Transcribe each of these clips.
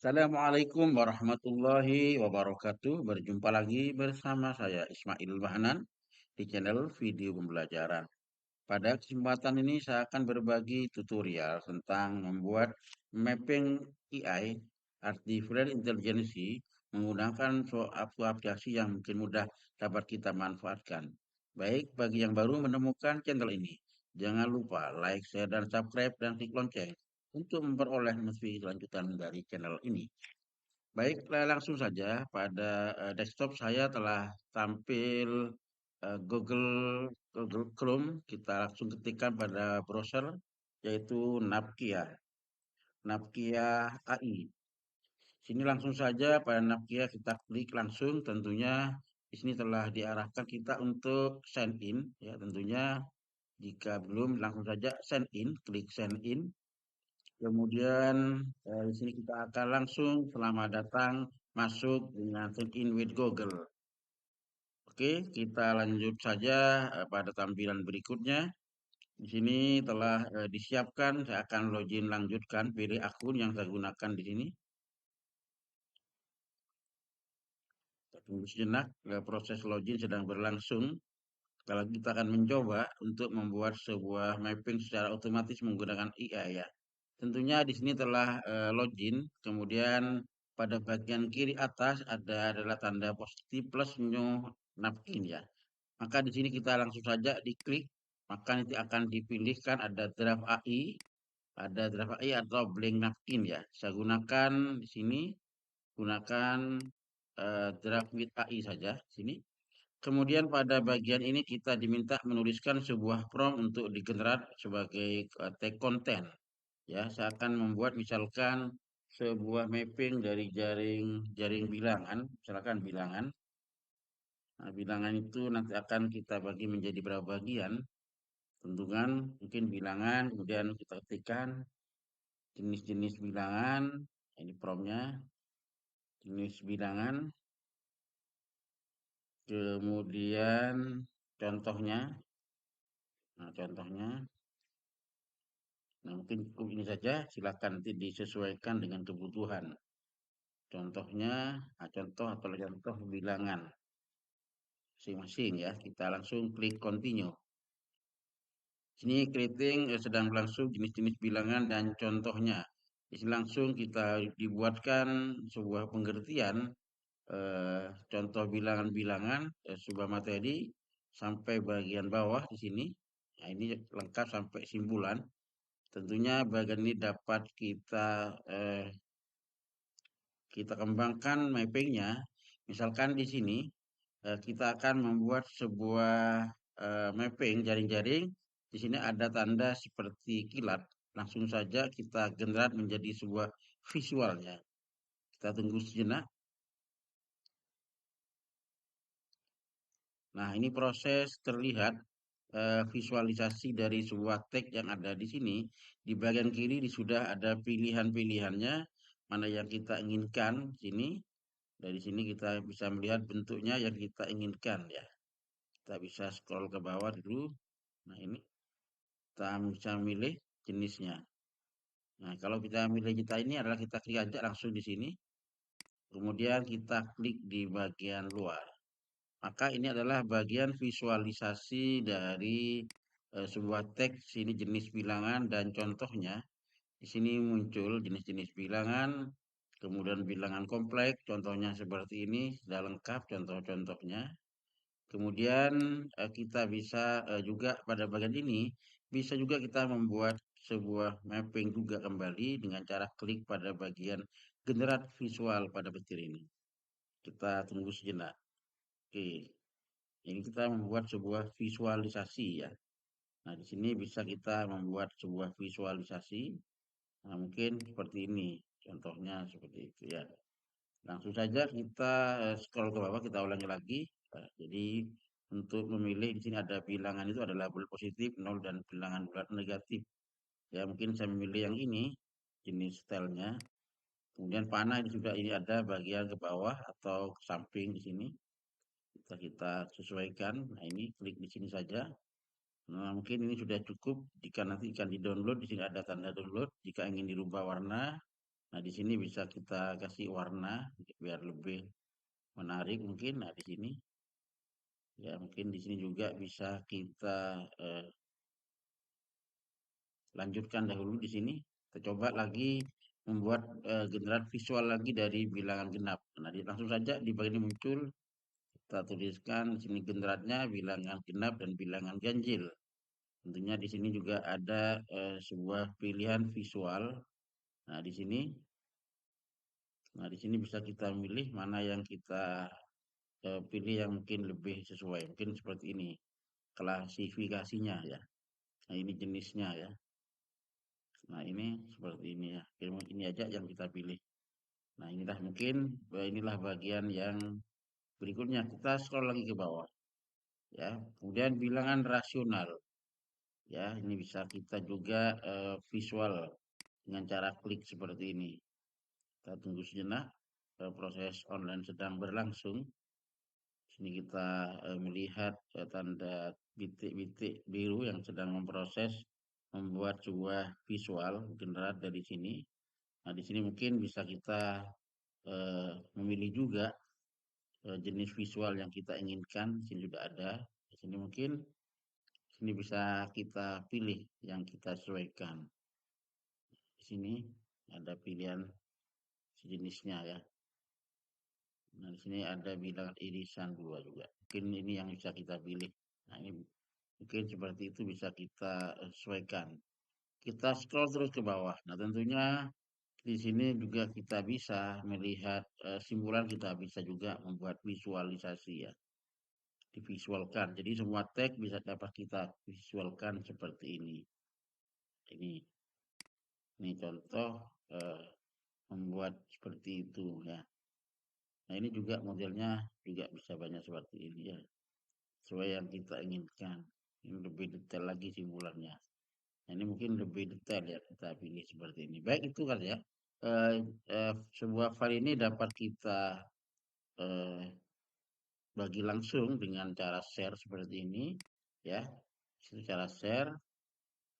Assalamualaikum warahmatullahi wabarakatuh. Berjumpa lagi bersama saya Ismail Bahnan di channel video pembelajaran. Pada kesempatan ini saya akan berbagi tutorial tentang membuat mapping AI Artificial Intelligence menggunakan suatu aplikasi yang mungkin mudah dapat kita manfaatkan. Baik, bagi yang baru menemukan channel ini, jangan lupa like, share, dan subscribe dan klik lonceng untuk memperoleh notifikasi lanjutan dari channel ini. Baik, langsung saja pada desktop saya telah tampil Google Chrome. Kita langsung ketikkan pada browser yaitu Napkia AI. Sini langsung saja pada Napkia kita klik langsung. Tentunya di sini telah diarahkan kita untuk sign in ya. Tentunya jika belum langsung saja sign in, klik sign in. Kemudian di sini kita akan langsung selamat datang masuk dengan sign in with Google. Oke, kita lanjut saja pada tampilan berikutnya. Di sini telah disiapkan, saya akan login lanjutkan, pilih akun yang saya gunakan di sini. Kita tunggu sejenak, proses login sedang berlangsung. Kalau kita akan mencoba untuk membuat sebuah mapping secara otomatis menggunakan IA ya. Tentunya di sini telah login, kemudian pada bagian kiri atas adalah tanda positif plus new napkin ya. Maka di sini kita langsung saja diklik, maka nanti akan dipilihkan ada draft AI atau blank napkin ya. Saya gunakan di sini gunakan draft with AI saja sini. Kemudian pada bagian ini kita diminta menuliskan sebuah prompt untuk digenerate sebagai tag content. Ya, saya akan membuat misalkan sebuah mapping dari jaring bilangan, misalkan bilangan. Nah, bilangan itu nanti akan kita bagi menjadi berapa bagian. Tentukan mungkin bilangan, kemudian kita ketikkan jenis-jenis bilangan. Ini promptnya, jenis bilangan. Kemudian contohnya. Nah, contohnya. Nah, mungkin cukup ini saja. Silakan nanti disesuaikan dengan kebutuhan. Contohnya, contoh bilangan masing-masing ya. Kita langsung klik continue. Sini creating sedang berlangsung jenis-jenis bilangan dan contohnya. Di sini langsung kita dibuatkan sebuah pengertian contoh bilangan-bilangan sebuah materi sampai bagian bawah di sini. Nah, ini lengkap sampai simpulan. Tentunya bagian ini dapat kita kembangkan mappingnya. Misalkan di sini kita akan membuat sebuah mapping jaring-jaring. Di sini ada tanda seperti kilat. Langsung saja kita generate menjadi sebuah visualnya. Kita tunggu sejenak. Nah, ini proses terlihat visualisasi dari sebuah tag yang ada di sini. Di bagian kiri sudah ada pilihan-pilihannya, mana yang kita inginkan. Sini, dari sini kita bisa melihat bentuknya yang kita inginkan ya. Kita bisa scroll ke bawah dulu. Nah, ini kita bisa milih jenisnya. Nah, kalau kita milih kita ini adalah kita klik aja langsung di sini. Kemudian kita klik di bagian luar. Maka ini adalah bagian visualisasi dari sebuah teks ini jenis bilangan dan contohnya. Di sini muncul jenis-jenis bilangan, kemudian bilangan kompleks, contohnya seperti ini, sudah lengkap contoh-contohnya. Kemudian kita bisa juga pada bagian ini, bisa juga kita membuat sebuah mapping juga kembali dengan cara klik pada bagian generate visual pada petir ini. Kita tunggu sejenak. Oke, ini kita membuat sebuah visualisasi ya. Nah, di sini bisa kita membuat sebuah visualisasi. Nah, mungkin seperti ini. Contohnya seperti itu ya. Langsung saja kita scroll ke bawah, kita ulangi lagi. Nah, jadi untuk memilih di sini ada bilangan itu adalah label positif, nol dan bilangan bulat negatif. Ya, mungkin saya memilih yang ini, jenis stylenya. Kemudian panah ini sudah ini ada bagian ke bawah atau ke samping di sini. Kita sesuaikan. Nah, ini klik di sini saja. Nah, mungkin ini sudah cukup. Jika nanti akan di-download, di sini ada tanda download. Jika ingin dirubah warna, Nah, di sini bisa kita kasih warna biar lebih menarik mungkin. Nah, di sini ya mungkin di sini juga bisa kita lanjutkan dahulu di sini. Kita coba lagi membuat generat visual lagi dari bilangan genap. Nah, langsung saja di bagian ini muncul kita tuliskan di sini generatnya bilangan genap dan bilangan ganjil. Tentunya di sini juga ada sebuah pilihan visual. Nah, di sini bisa kita milih mana yang kita pilih yang mungkin lebih sesuai. Mungkin seperti ini klasifikasinya ya. Nah, ini jenisnya ya. Nah, ini seperti ini ya. Ini aja yang kita pilih. Nah, inilah mungkin inilah bagian yang berikutnya. Kita scroll lagi ke bawah ya. Kemudian bilangan rasional ya. Ini bisa kita juga visual dengan cara klik seperti ini. Kita tunggu sejenak. Proses online sedang berlangsung. Sini kita melihat tanda bintik-bintik biru yang sedang memproses membuat sebuah visual generat dari sini. Nah, di sini mungkin bisa kita memilih juga jenis visual yang kita inginkan. Di sini sudah ada. Di sini mungkin sini bisa kita pilih yang kita sesuaikan. Di sini ada pilihan sejenisnya ya. Nah, di sini ada bilangan irisan 2 juga. Mungkin ini yang bisa kita pilih. Nah, ini mungkin seperti itu bisa kita sesuaikan. Kita scroll terus ke bawah. Nah, tentunya di sini juga kita bisa melihat simpulan, kita bisa juga membuat visualisasi ya, divisualkan. Jadi semua teks bisa dapat kita visualkan seperti ini. Ini contoh membuat seperti itu ya. Nah, ini juga modelnya juga bisa banyak seperti ini ya. Sesuai yang kita inginkan. Ini lebih detail lagi simpulannya. Nah, ini mungkin lebih detail ya kita pilih seperti ini. Baik itu kan ya. Eh, sebuah file ini dapat kita eh, bagi langsung dengan cara share seperti ini ya. Secara share,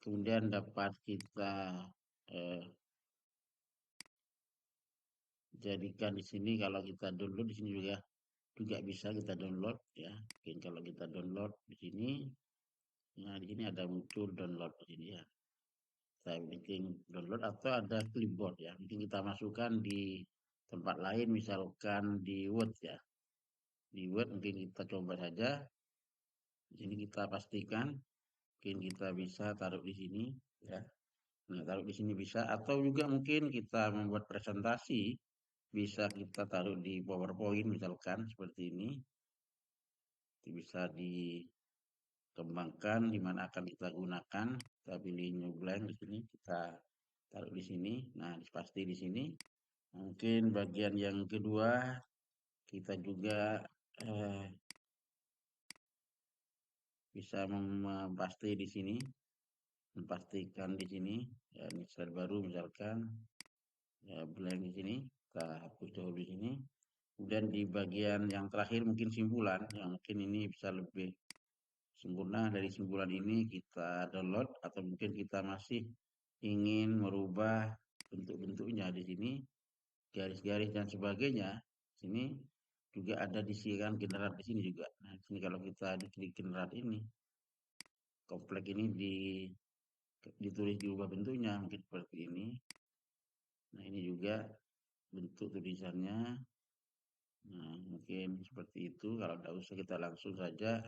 kemudian dapat kita eh, jadikan di sini kalau kita download di sini juga juga bisa kita download ya. Mungkin kalau kita download di sini, nah di sini ada muncul download di sini ya. Saya bikin download atau ada clipboard ya. Mungkin kita masukkan di tempat lain, misalkan di Word ya. Di Word mungkin kita coba saja. Di sini kita pastikan, mungkin kita bisa taruh di sini ya. Nah, taruh di sini bisa, atau juga mungkin kita membuat presentasi, bisa kita taruh di PowerPoint misalkan seperti ini. Itu bisa dikembangkan di mana akan kita gunakan. Kita pilih new blank di sini, kita taruh di sini. Nah, pasti di sini. Mungkin bagian yang kedua kita juga eh, bisa mempasti di sini, memastikan di sini ya, ini slide baru misalkan ya, blank di sini kita hapus dahulu di sini. Kemudian di bagian yang terakhir mungkin simpulan yang mungkin ini bisa lebih sempurna. Dari simpulan ini kita download atau mungkin kita masih ingin merubah bentuk-bentuknya di sini, garis-garis dan sebagainya. Sini juga ada disikan generat di sini juga. Nah, di sini kalau kita diklik generat ini, komplek ini ditulis diubah bentuknya mungkin seperti ini. Nah, ini juga bentuk tulisannya. Nah, mungkin seperti itu. Kalau tidak usah kita langsung saja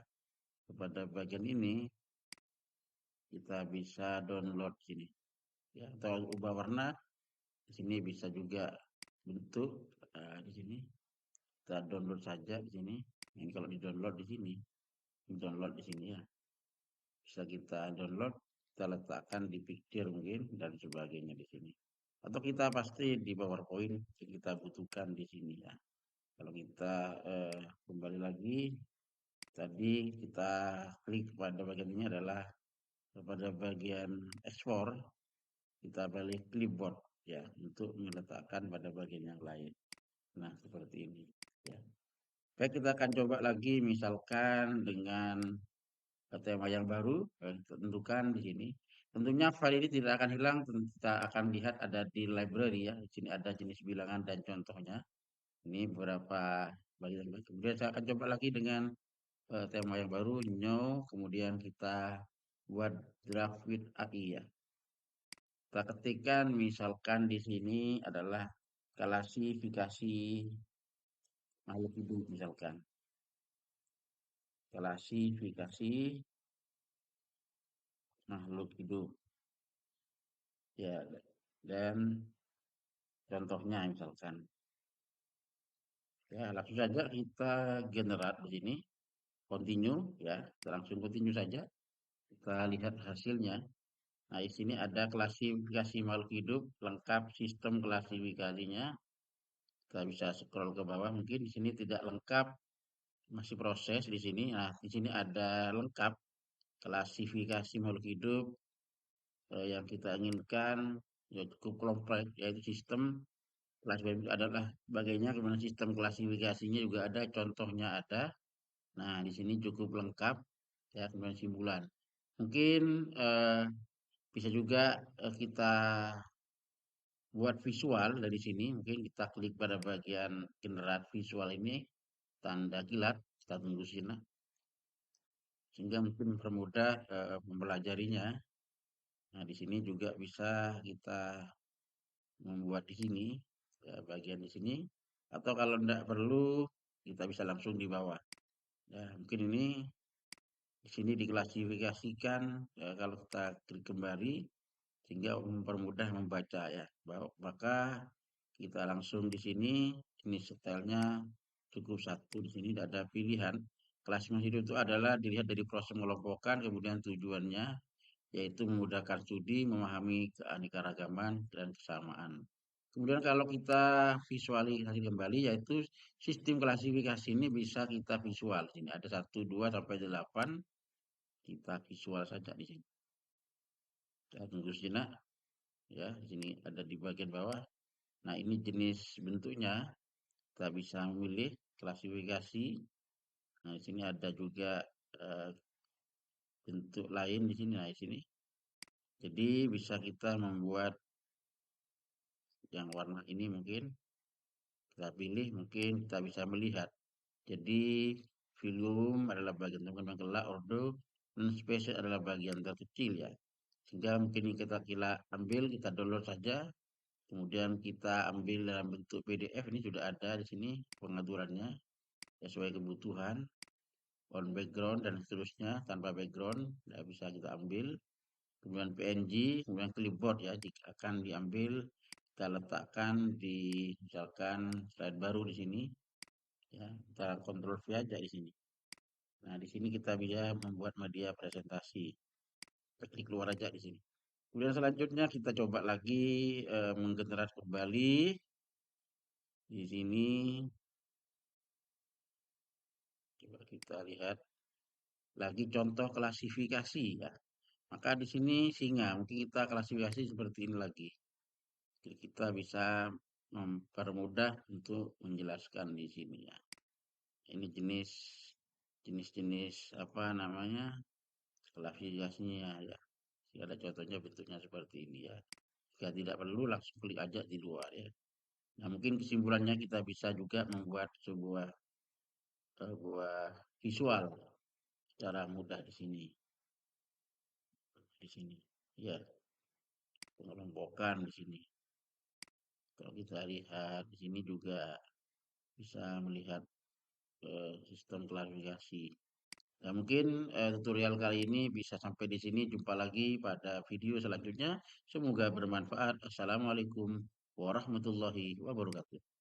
kepada bagian ini, kita bisa download sini. Ya, atau ubah warna. Di sini bisa juga bentuk. Di sini kita download saja di sini. Ini kalau di download di sini, download di sini ya. Bisa kita download, kita letakkan di picture mungkin dan sebagainya di sini. Atau kita pasti di PowerPoint yang kita butuhkan di sini ya. Kalau kita kembali lagi, tadi kita klik pada bagian ini adalah pada bagian ekspor, kita pilih clipboard ya untuk meletakkan pada bagian yang lain. Nah, seperti ini ya. Baik, kita akan coba lagi misalkan dengan tema yang baru, kita tentukan di sini. Tentunya file ini tidak akan hilang, kita akan lihat ada di library ya. Di sini ada jenis bilangan dan contohnya. Ini beberapa bagian. Kemudian saya akan coba lagi dengan tema yang baru, new, kemudian kita buat draft with AI ya. Kita ketikkan misalkan di sini adalah klasifikasi makhluk hidup misalkan. Klasifikasi makhluk hidup. Ya, dan contohnya misalkan. Ya, langsung saja kita generate di sini, continue ya, kita langsung continue saja. Kita lihat hasilnya. Nah, di sini ada klasifikasi makhluk hidup lengkap sistem klasifikasinya. Kita bisa scroll ke bawah, mungkin di sini tidak lengkap, masih proses di sini. Nah, di sini ada lengkap klasifikasi makhluk hidup yang kita inginkan, ya cukup kompleks, yaitu sistem klasifikasi adalah bagainya kemudian sistem klasifikasinya juga ada, contohnya ada. Nah, di sini cukup lengkap ya, kemudian simpulan. Mungkin bisa juga kita buat visual dari sini. Mungkin kita klik pada bagian generat visual ini, tanda kilat, kita tunggu sini, sehingga mungkin mempermudah mempelajarinya. Nah, di sini juga bisa kita membuat di sini, ya, bagian di sini, atau kalau tidak perlu, kita bisa langsung di bawah. Ya, mungkin ini di sini diklasifikasikan, ya, kalau kita klik kembali, sehingga mempermudah membaca ya. Maka kita langsung di sini, ini stylenya cukup satu di sini tidak ada pilihan. Klasifikasi itu adalah dilihat dari proses mengelompokkan, kemudian tujuannya yaitu memudahkan studi, memahami keanekaragaman dan kesamaan. Kemudian kalau kita visualisasi kembali, yaitu sistem klasifikasi ini bisa kita visual. Ini ada 1, 2 sampai 8, kita visual saja di sini. Kita tunggu sejenak. Ya, di sini ada di bagian bawah. Nah, ini jenis bentuknya. Kita bisa memilih klasifikasi. Nah, di sini ada juga eh, bentuk lain di sini. Nah, di sini. Jadi bisa kita membuat yang warna ini mungkin kita pilih, mungkin kita bisa melihat. Jadi volume adalah bagian teman kelak, ordo, dan spesies adalah bagian terkecil ya. Sehingga mungkin kita ambil, kita download saja. Kemudian kita ambil dalam bentuk PDF, ini sudah ada di sini pengaturannya sesuai kebutuhan, on background dan seterusnya, tanpa background, tidak bisa kita ambil. Kemudian PNG, kemudian clipboard ya, jika akan diambil, kita letakkan di misalkan slide baru di sini, ya, kita kontrol V aja di sini. Nah, di sini kita bisa membuat media presentasi. Kita klik keluar aja di sini. Kemudian selanjutnya kita coba lagi menggenerate kembali di sini. Coba kita lihat lagi contoh klasifikasi ya. Maka di sini singa, mungkin kita klasifikasi seperti ini lagi. Jadi kita bisa mempermudah untuk menjelaskan di sini ya. Ini jenis-jenis apa namanya klasifikasinya ya. Jika ada contohnya bentuknya seperti ini ya. Jika tidak perlu langsung klik aja di luar ya. Nah, mungkin kesimpulannya kita bisa juga membuat sebuah buah visual secara mudah di sini. Di sini. Ya, pengelompokan di sini. Kalau kita lihat di sini juga bisa melihat sistem klarifikasi. Nah, mungkin tutorial kali ini bisa sampai di sini. Jumpa lagi pada video selanjutnya. Semoga bermanfaat. Assalamualaikum warahmatullahi wabarakatuh.